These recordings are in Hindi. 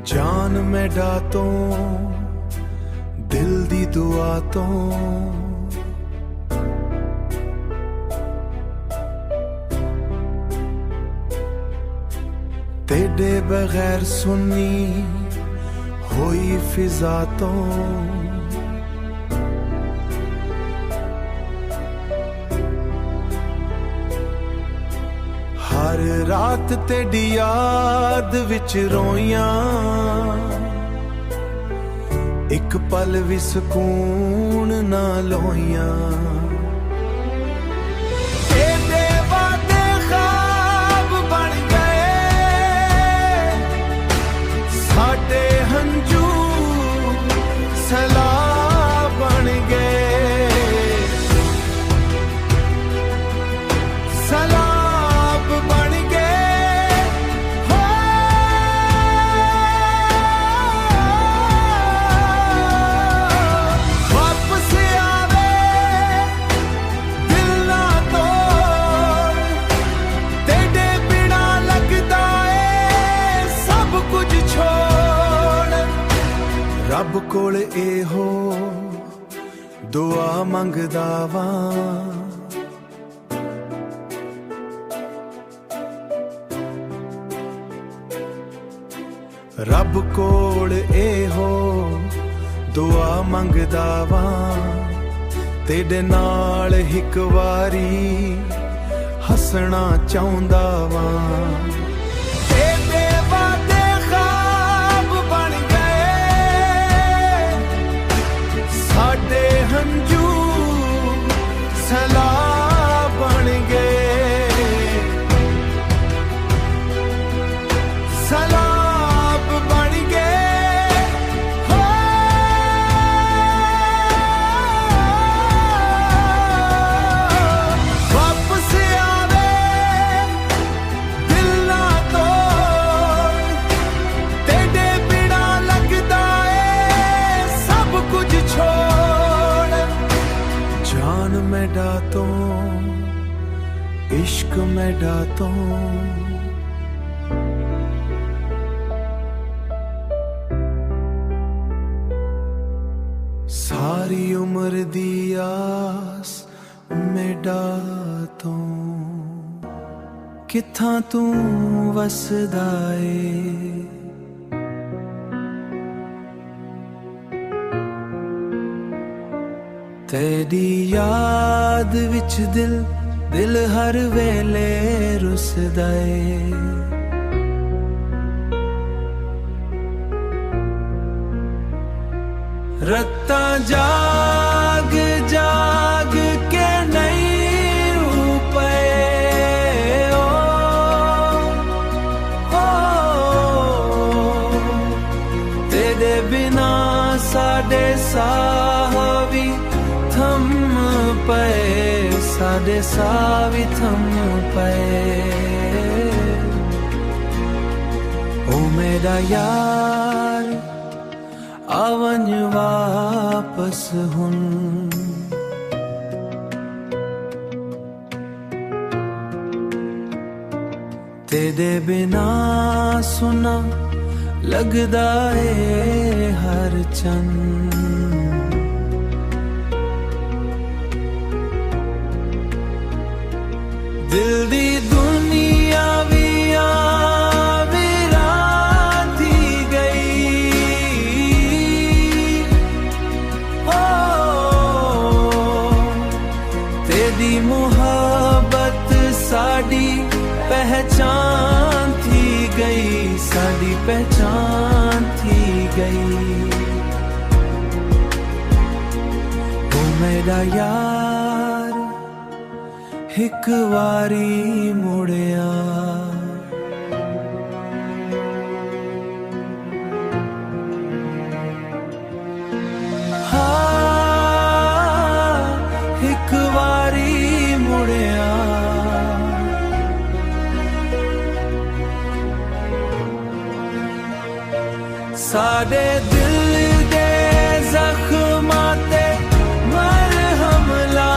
जान मैडा तो दिल दी दुआ तो तेरे बगैर सुनी हुई फिजा तो हर रात तेरी याद विच रोइयां एक पल भी सुकून ना लोइयां तेरे वादे ख्वाब बन गए साडे हंजू सैलाब बन गए सैलाब बन गए हो वापस आवे दिल ना तोड़ तेरे बिना लगदा है सब कुछ छोड़ रब कोल एहो दुआ मंगदा वां रब कोल एहो दुआ मंगदा वां तेरे नाल हिक वारी हसना चाहुंदा वां तेरे वादे ख्वाब बन गए साडे हंजू सैलाब बन गए सैलाब बन गए हो वापस आवे दिल ना तोड़ तेरे बिना लगदा है सब कुछ छोड़ जान मैडा तो इश्क मैडा तो सारी उम्र दी आस मेडा तो कित्थां तू वसदा ए तेरी याद विच दिल दिल हर वेले रुसदा ए रत्ता जाग जाग के नहीं पे तेरे बिना साडे साह भी थम पे साडे साह भी थम पे ओ मेरा यार आवन वापस हुन तेरे बिना सुना लगदा है हर चंद दिल दी दुनिया भी मोहब्बत साड़ी पहचान थी गई साड़ी पहचान थी गई ओ मेरा यार हिक वारी मुड़िया साडे दिल दे जख्मां ते मरहम ला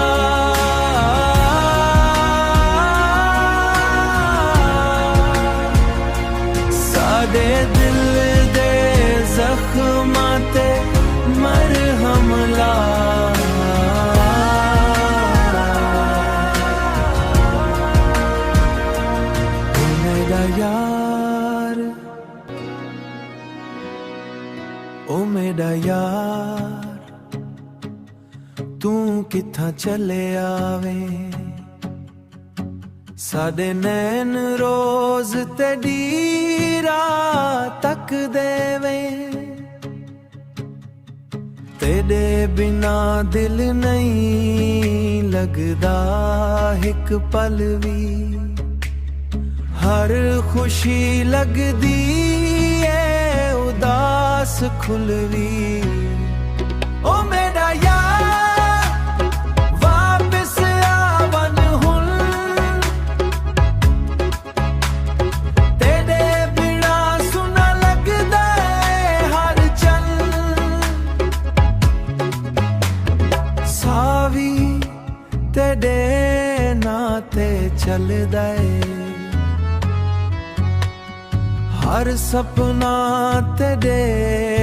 साडे दिल दे ਜ਼ਖਮਾਂ ਤੇ ਮਰਹਮ ਲਾ यार ओ मेरा यार तू किथा चले आवे साडे नैन रोज तेरी रात तक देवे तेरे बिना दिल नहीं लगदा एक पल भी हर खुशी लगदी है उदास खुलवी ओ मेरा यार वापस आवन हुन तेरे बिना सुना लगदा है हर चल सावी तेरे नाते चलदा है हर सपना तेरे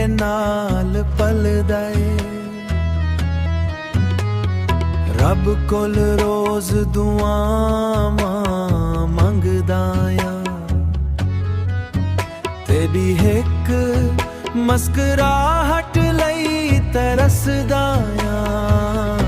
नाल पलदा है रब कोल रोज दुआवां मंगदा आ तेरी हिक मस्कराहट लई तरसदा आ